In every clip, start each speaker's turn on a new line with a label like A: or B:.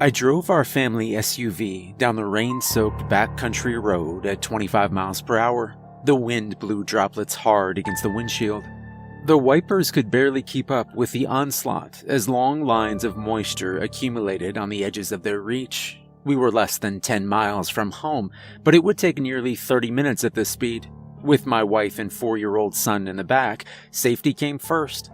A: I drove our family SUV down the rain-soaked backcountry road at 25 miles per hour. The wind blew droplets hard against the windshield. The wipers could barely keep up with the onslaught as long lines of moisture accumulated on the edges of their reach. We were less than 10 miles from home, but it would take nearly 30 minutes at this speed. With my wife and 4-year-old son in the back, safety came first.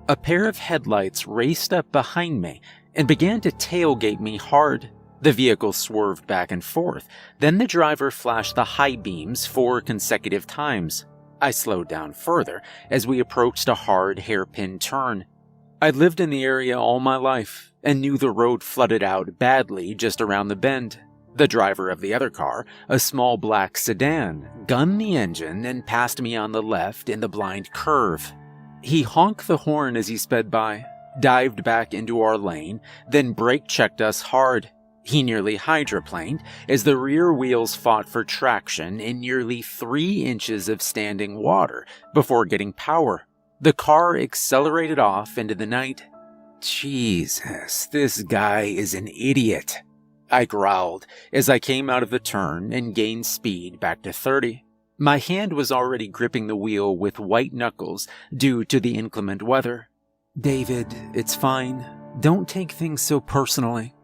A: A pair of headlights raced up behind me and began to tailgate me hard. The vehicle swerved back and forth. Then the driver flashed the high beams 4 consecutive times. I slowed down further as we approached a hard hairpin turn. I'd lived in the area all my life and knew the road flooded out badly just around the bend. The driver of the other car, a small black sedan, gunned the engine and passed me on the left in the blind curve. He honked the horn as he sped by, dived back into our lane, then brake-checked us hard. He nearly hydroplaned as the rear wheels fought for traction in nearly 3 inches of standing water before getting power. The car accelerated off into the night. Jesus, this guy is an idiot, I growled as I came out of the turn and gained speed back to 30. My hand was already gripping the wheel with white knuckles due to the inclement weather. David, it's fine. Don't take things so personally,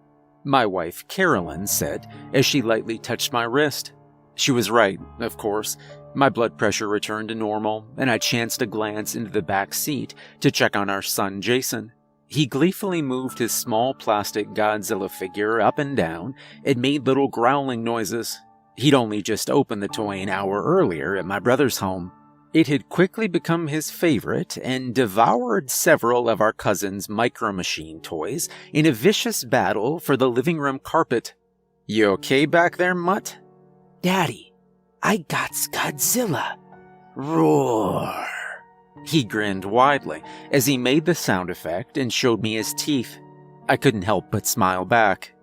A: my wife Carolyn said as she lightly touched my wrist. She was right, of course. My blood pressure returned to normal, and I chanced a glance into the back seat to check on our son Jason. He gleefully moved his small plastic Godzilla figure up and down and made little growling noises. He'd only just opened the toy an hour earlier at my brother's home. It had quickly become his favorite and devoured several of our cousin's Micro Machine toys in a vicious battle for the living room carpet. You okay back there, Mutt? Daddy, I got Godzilla. Roar. He grinned widely as he made the sound effect and showed me his teeth. I couldn't help but smile back.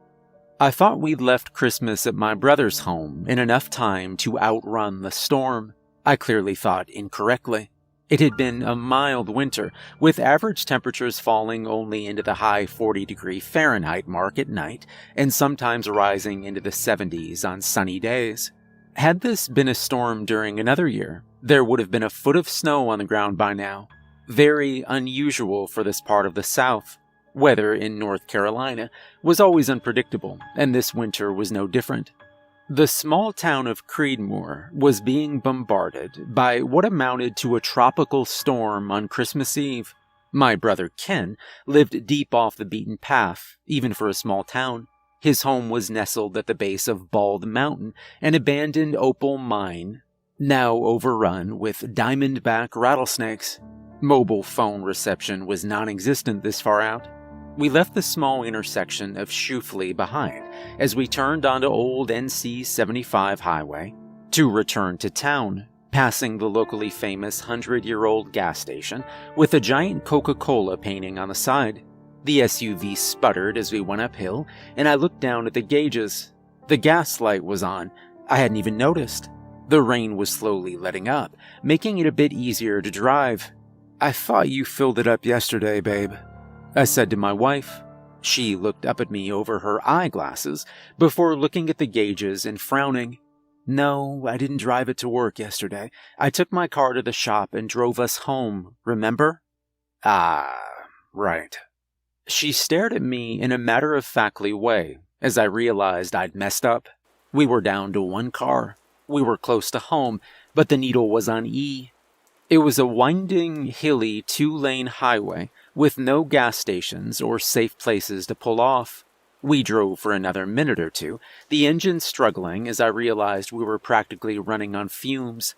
A: I thought we'd left Christmas at my brother's home in enough time to outrun the storm. I clearly thought incorrectly. It had been a mild winter, with average temperatures falling only into the high 40-degree Fahrenheit mark at night, and sometimes rising into the 70s on sunny days. Had this been a storm during another year, there would have been a foot of snow on the ground by now. Very unusual for this part of the South. Weather in North Carolina was always unpredictable, and this winter was no different. The small town of Creedmoor was being bombarded by what amounted to a tropical storm on Christmas Eve. My brother Ken lived deep off the beaten path, even for a small town. His home was nestled at the base of Bald Mountain, an abandoned opal mine, now overrun with diamondback rattlesnakes. Mobile phone reception was non-existent this far out. We left the small intersection of Shoofley behind as we turned onto old NC 75 highway to return to town, passing the locally famous 100-year-old gas station with a giant Coca-Cola painting on the side. The SUV sputtered as we went uphill, and I looked down at the gauges. The gas light was on. I hadn't even noticed. The rain was slowly letting up, making it a bit easier to drive. I thought you filled it up yesterday, babe, I said to my wife. She looked up at me over her eyeglasses before looking at the gauges and frowning. No, I didn't drive it to work yesterday. I took my car to the shop and drove us home, remember? Ah, right. She stared at me in a matter-of-factly way as I realized I'd messed up. We were down to 1 car. We were close to home, but the needle was on E. It was a winding, hilly 2-lane highway with no gas stations or safe places to pull off. We drove for another minute or two, the engine struggling as I realized we were practically running on fumes.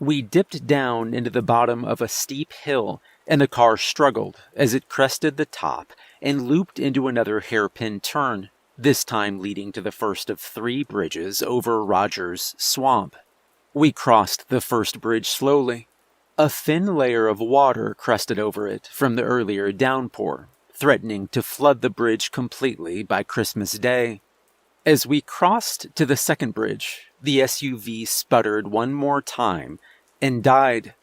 A: We dipped down into the bottom of a steep hill, and the car struggled as it crested the top and looped into another hairpin turn, this time leading to the first of 3 bridges over Rogers Swamp. We crossed the first bridge slowly. A thin layer of water crested over it from the earlier downpour, threatening to flood the bridge completely by Christmas Day. As we crossed to the second bridge, the SUV sputtered one more time and died.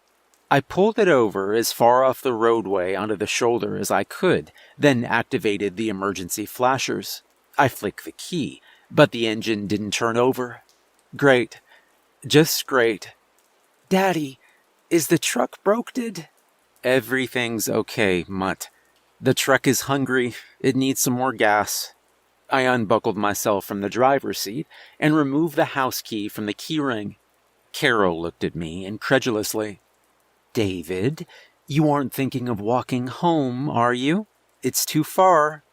A: I pulled it over as far off the roadway onto the shoulder as I could, then activated the emergency flashers. I flicked the key, but the engine didn't turn over. Great. Just great. Daddy, is the truck broke-did? Everything's okay, Mutt. The truck is hungry. It needs some more gas. I unbuckled myself from the driver's seat and removed the house key from the keyring. Carol looked at me incredulously. David, you aren't thinking of walking home, are you? It's too far.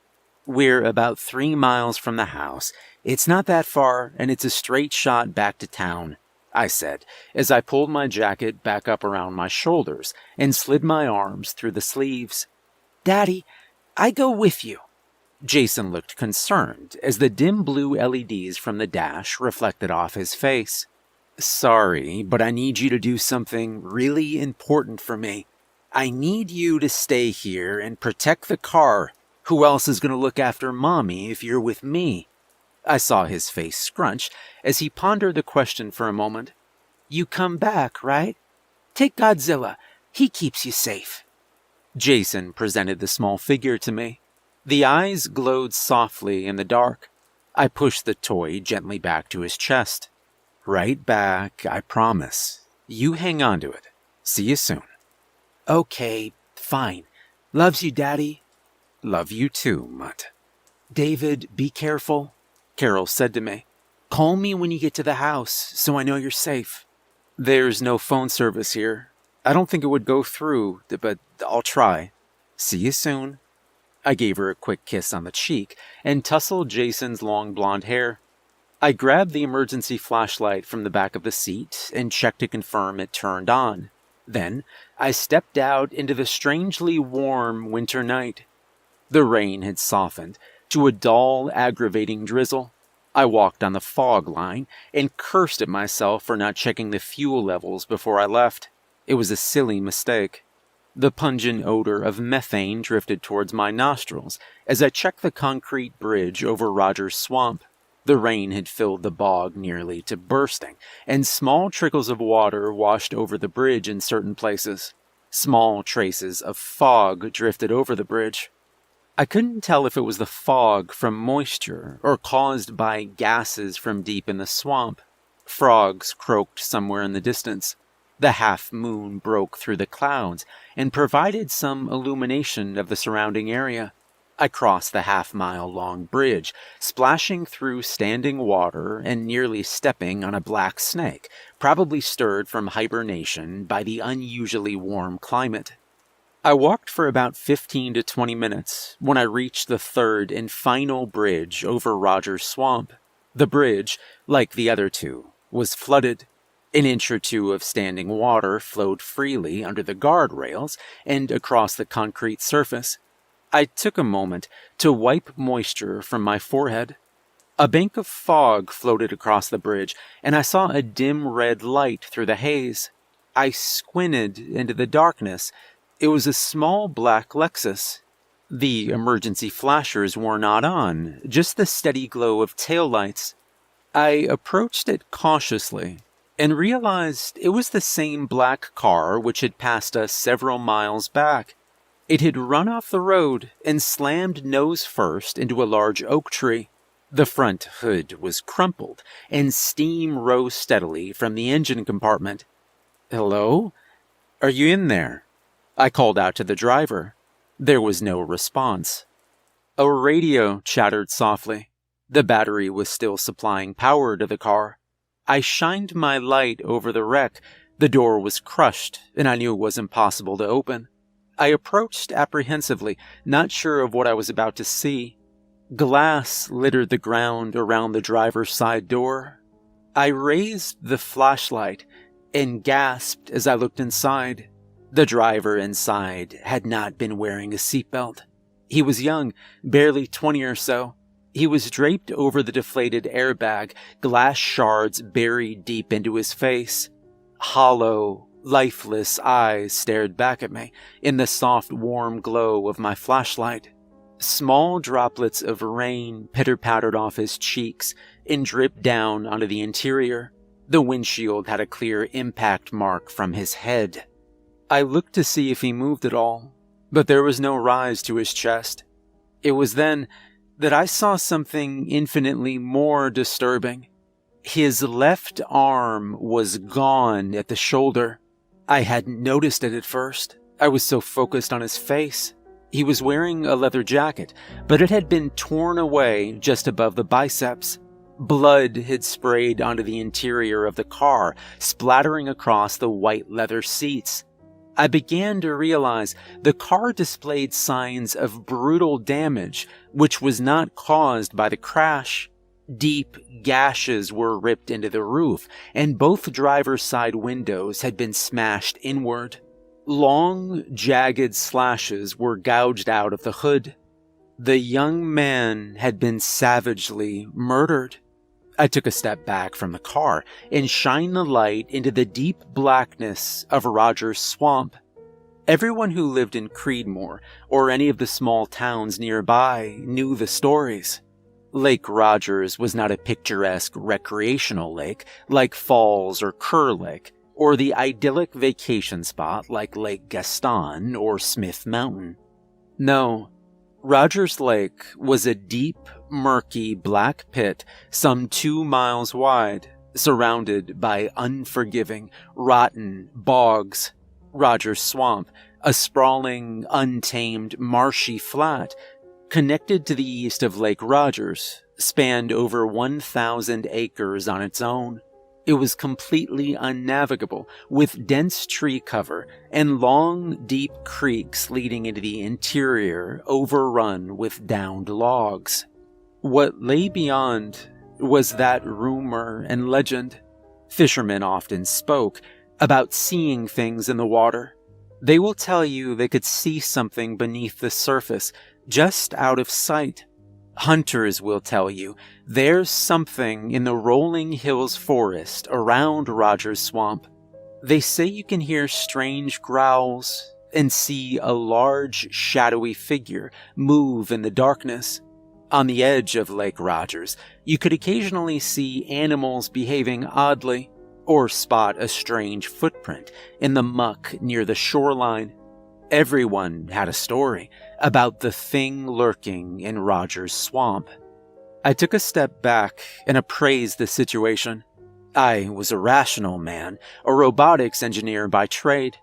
A: We're about 3 miles from the house. It's not that far, and it's a straight shot back to town, I said, as I pulled my jacket back up around my shoulders and slid my arms through the sleeves. Daddy, I go with you. Jason looked concerned as the dim blue LEDs from the dash reflected off his face. Sorry, but I need you to do something really important for me. I need you to stay here and protect the car. Who else is going to look after Mommy if you're with me? I saw his face scrunch as he pondered the question for a moment. You come back, right? Take Godzilla. He keeps you safe. Jason presented the small figure to me. The eyes glowed softly in the dark. I pushed the toy gently back to his chest. Right back, I promise. You hang on to it. See you soon. Okay, fine. Loves you, Daddy. Love you too, Mutt. David, be careful, Carol said to me. Call me when you get to the house, so I know you're safe. There's no phone service here. I don't think it would go through, but I'll try. See you soon. I gave her a quick kiss on the cheek and tousled Jason's long blonde hair. I grabbed the emergency flashlight from the back of the seat and checked to confirm it turned on. Then I stepped out into the strangely warm winter night. The rain had softened to a dull, aggravating drizzle. I walked on the fog line and cursed at myself for not checking the fuel levels before I left. It was a silly mistake. The pungent odor of methane drifted towards my nostrils as I checked the concrete bridge over Rogers Swamp. The rain had filled the bog nearly to bursting, and small trickles of water washed over the bridge in certain places. Small traces of fog drifted over the bridge. I couldn't tell if it was the fog from moisture or caused by gases from deep in the swamp. Frogs croaked somewhere in the distance. The half-moon broke through the clouds and provided some illumination of the surrounding area. I crossed the half-mile-long bridge, splashing through standing water and nearly stepping on a black snake, probably stirred from hibernation by the unusually warm climate. I walked for about 15 to 20 minutes when I reached the third and final bridge over Rogers Swamp. The bridge, like the other two, was flooded. An inch or two of standing water flowed freely under the guardrails and across the concrete surface. I took a moment to wipe moisture from my forehead. A bank of fog floated across the bridge, and I saw a dim red light through the haze. I squinted into the darkness. It was a small black Lexus. The emergency flashers were not on, just the steady glow of taillights. I approached it cautiously and realized it was the same black car which had passed us several miles back. It had run off the road and slammed nose first into a large oak tree. The front hood was crumpled, and steam rose steadily from the engine compartment. Hello? Are you in there? I called out to the driver. There was no response. A radio chattered softly. The battery was still supplying power to the car. I shined my light over the wreck. The door was crushed, and I knew it was impossible to open. I approached apprehensively, not sure of what I was about to see. Glass littered the ground around the driver's side door. I raised the flashlight and gasped as I looked inside. The driver inside had not been wearing a seatbelt. He was young, barely 20 or so. He was draped over the deflated airbag, glass shards buried deep into his face. Hollow, lifeless eyes stared back at me in the soft, warm glow of my flashlight. Small droplets of rain pitter-pattered off his cheeks and dripped down onto the interior. The windshield had a clear impact mark from his head. I looked to see if he moved at all, but there was no rise to his chest. It was then that I saw something infinitely more disturbing. His left arm was gone at the shoulder. I hadn't noticed it at first. I was so focused on his face. He was wearing a leather jacket, but it had been torn away just above the biceps. Blood had sprayed onto the interior of the car, splattering across the white leather seats. I began to realize the car displayed signs of brutal damage, which was not caused by the crash. Deep gashes were ripped into the roof, and both driver's side windows had been smashed inward. Long, jagged slashes were gouged out of the hood. The young man had been savagely murdered. I took a step back from the car and shined the light into the deep blackness of Rogers Swamp. Everyone who lived in Creedmoor or any of the small towns nearby knew the stories. Lake Rogers was not a picturesque recreational lake like Falls or Kerr Lake, or the idyllic vacation spot like Lake Gaston or Smith Mountain. No, Rogers Lake was a deep, murky black pit some 2 miles wide, surrounded by unforgiving, rotten bogs. Rogers Swamp, a sprawling, untamed, marshy flat, connected to the east of Lake Rogers, spanned over 1,000 acres on its own. It was completely unnavigable, with dense tree cover and long, deep creeks leading into the interior overrun with downed logs. What lay beyond was that rumor and legend. Fishermen often spoke about seeing things in the water. They will tell you they could see something beneath the surface, just out of sight. Hunters will tell you there's something in the rolling hills forest around Rogers Swamp. They say you can hear strange growls and see a large, shadowy figure move in the darkness. On the edge of Lake Rogers, you could occasionally see animals behaving oddly, or spot a strange footprint in the muck near the shoreline. Everyone had a story about the thing lurking in Rogers Swamp. I took a step back and appraised the situation. I was a rational man, a robotics engineer by trade.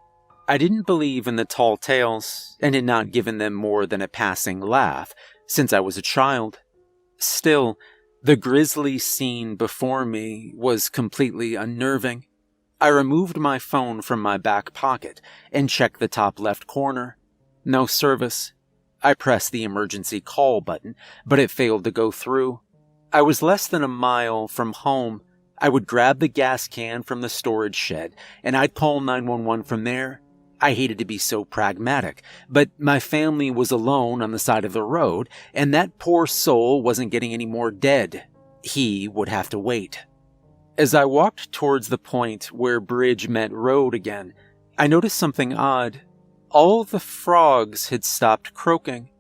A: I didn't believe in the tall tales and had not given them more than a passing laugh since I was a child. Still, the grisly scene before me was completely unnerving. I removed my phone from my back pocket and checked the top left corner. No service. I pressed the emergency call button, but it failed to go through. I was less than a mile from home. I would grab the gas can from the storage shed, and I'd call 911 from there. I hated to be so pragmatic, but my family was alone on the side of the road, and that poor soul wasn't getting any more dead. He would have to wait. As I walked towards the point where bridge met road again, I noticed something odd. All the frogs had stopped croaking.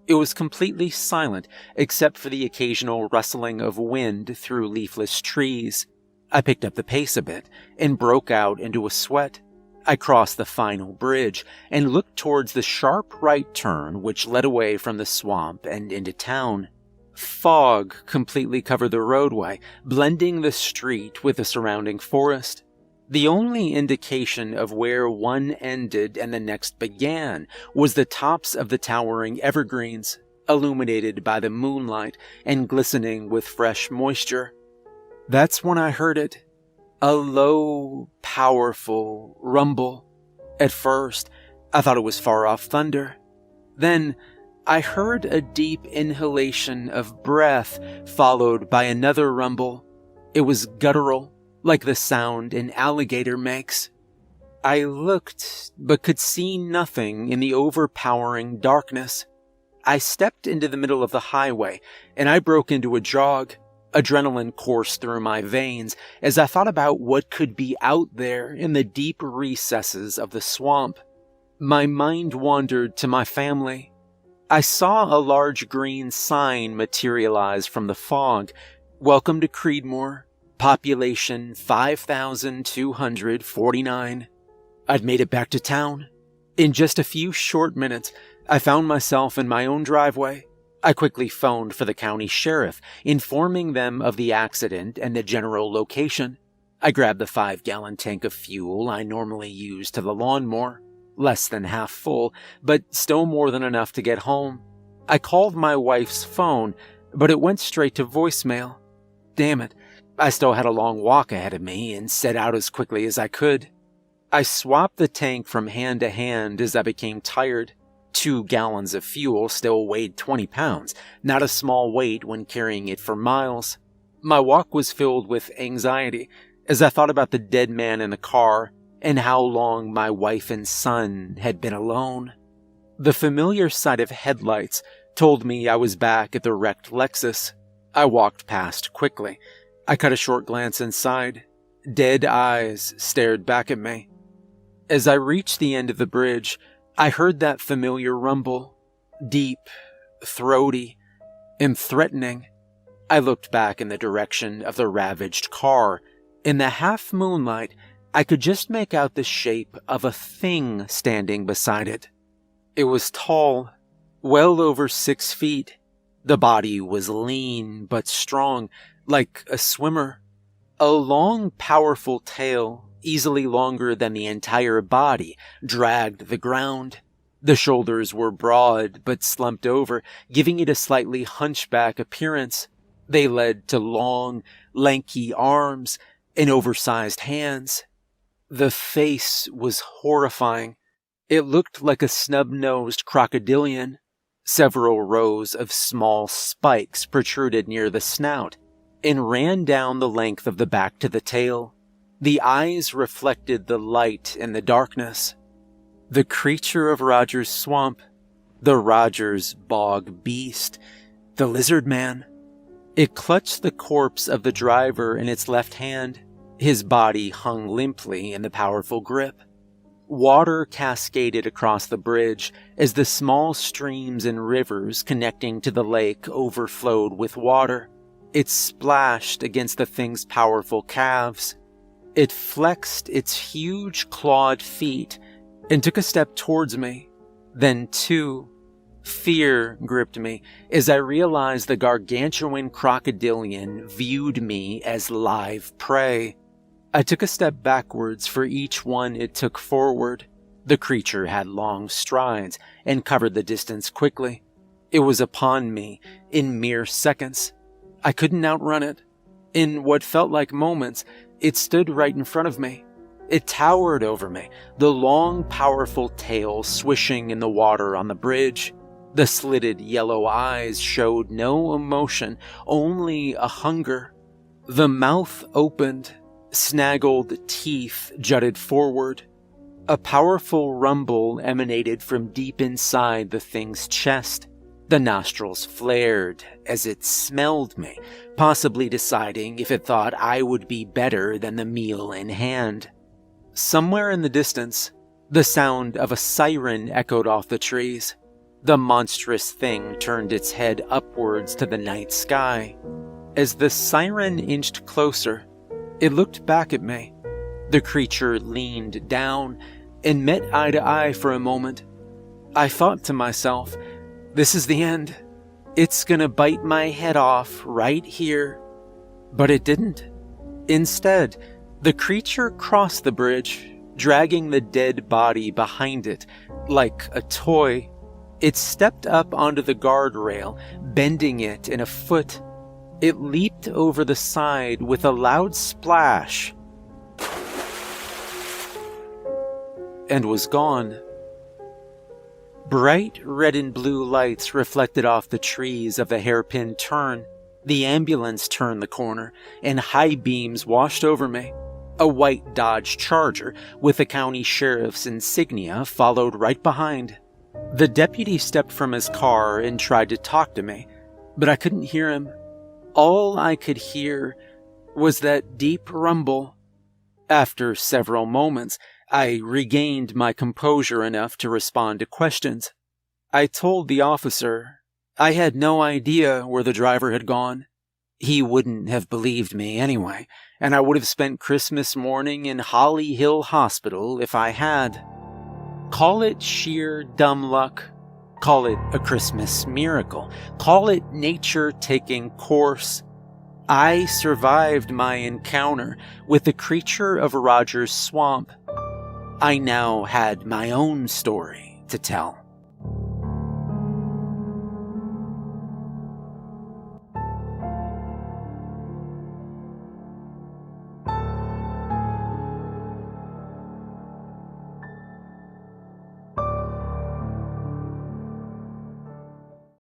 A: It was completely silent, except for the occasional rustling of wind through leafless trees. I picked up the pace a bit and broke out into a sweat. I crossed the final bridge and looked towards the sharp right turn which led away from the swamp and into town. Fog completely covered the roadway, blending the street with the surrounding forest. The only indication of where one ended and the next began was the tops of the towering evergreens, illuminated by the moonlight and glistening with fresh moisture. That's when I heard it. A low, powerful rumble. At first, I thought it was far-off thunder. Then, I heard a deep inhalation of breath, followed by another rumble. It was guttural, like the sound an alligator makes. I looked, but could see nothing in the overpowering darkness. I stepped into the middle of the highway, and I broke into a jog. Adrenaline coursed through my veins as I thought about what could be out there in the deep recesses of the swamp. My mind wandered to my family. I saw a large green sign materialize from the fog. Welcome to Creedmoor. Population 5,249. I'd made it back to town. In just a few short minutes, I found myself in my own driveway. I quickly phoned for the county sheriff, informing them of the accident and the general location. I grabbed the 5-gallon tank of fuel I normally use to the lawnmower, less than half full, but still more than enough to get home. I called my wife's phone, but it went straight to voicemail. Damn it, I still had a long walk ahead of me and set out as quickly as I could. I swapped the tank from hand to hand as I became tired. 2 gallons of fuel still weighed 20 pounds, not a small weight when carrying it for miles. My walk was filled with anxiety as I thought about the dead man in the car and how long my wife and son had been alone. The familiar sight of headlights told me I was back at the wrecked Lexus. I walked past quickly. I cut a short glance inside. Dead eyes stared back at me. As I reached the end of the bridge, I heard that familiar rumble, deep, throaty, and threatening. I looked back in the direction of the ravaged car. In the half moonlight, I could just make out the shape of a thing standing beside it. It was tall, well over 6 feet. The body was lean but strong, like a swimmer. A long, powerful tail, easily longer than the entire body, dragged the ground. The shoulders were broad but slumped over, giving it a slightly hunchback appearance. They led to long, lanky arms and oversized hands. The face was horrifying. It looked like a snub-nosed crocodilian. Several rows of small spikes protruded near the snout and ran down the length of the back to the tail. The eyes reflected the light in the darkness. The creature of Rogers' swamp, the Rogers bog beast, the lizard man. It clutched the corpse of the driver in its left hand. His body hung limply in the powerful grip. Water cascaded across the bridge as the small streams and rivers connecting to the lake overflowed with water. It splashed against the thing's powerful calves. It flexed its huge clawed feet and took a step towards me. Then 2. Fear gripped me as I realized the gargantuan crocodilian viewed me as live prey. I took a step backwards for each one it took forward. The creature had long strides and covered the distance quickly. It was upon me in mere seconds. I couldn't outrun it. In what felt like moments, it stood right in front of me. It towered over me, the long, powerful tail swishing in the water on the bridge. The slitted yellow eyes showed no emotion, only a hunger. The mouth opened, snaggled teeth jutted forward. A powerful rumble emanated from deep inside the thing's chest. The nostrils flared as it smelled me, possibly deciding if it thought I would be better than the meal in hand. Somewhere in the distance, the sound of a siren echoed off the trees. The monstrous thing turned its head upwards to the night sky. As the siren inched closer, it looked back at me. The creature leaned down and met eye to eye for a moment. I thought to myself, this is the end. It's gonna bite my head off right here. But it didn't. Instead, the creature crossed the bridge, dragging the dead body behind it like a toy. It stepped up onto the guardrail, bending it in a foot. It leaped over the side with a loud splash and was gone. Bright red and blue lights reflected off the trees of the hairpin turn. The ambulance turned the corner, and high beams washed over me. A white Dodge Charger with the county sheriff's insignia followed right behind. The deputy stepped from his car and tried to talk to me, but I couldn't hear him. All I could hear was that deep rumble. After several moments, I regained my composure enough to respond to questions. I told the officer I had no idea where the driver had gone. He wouldn't have believed me anyway, and I would have spent Christmas morning in Holly Hill Hospital if I had. Call it sheer dumb luck, Call it a Christmas miracle. Call it nature taking course. I survived my encounter with the creature of Roger's swamp. I now had my own story to tell.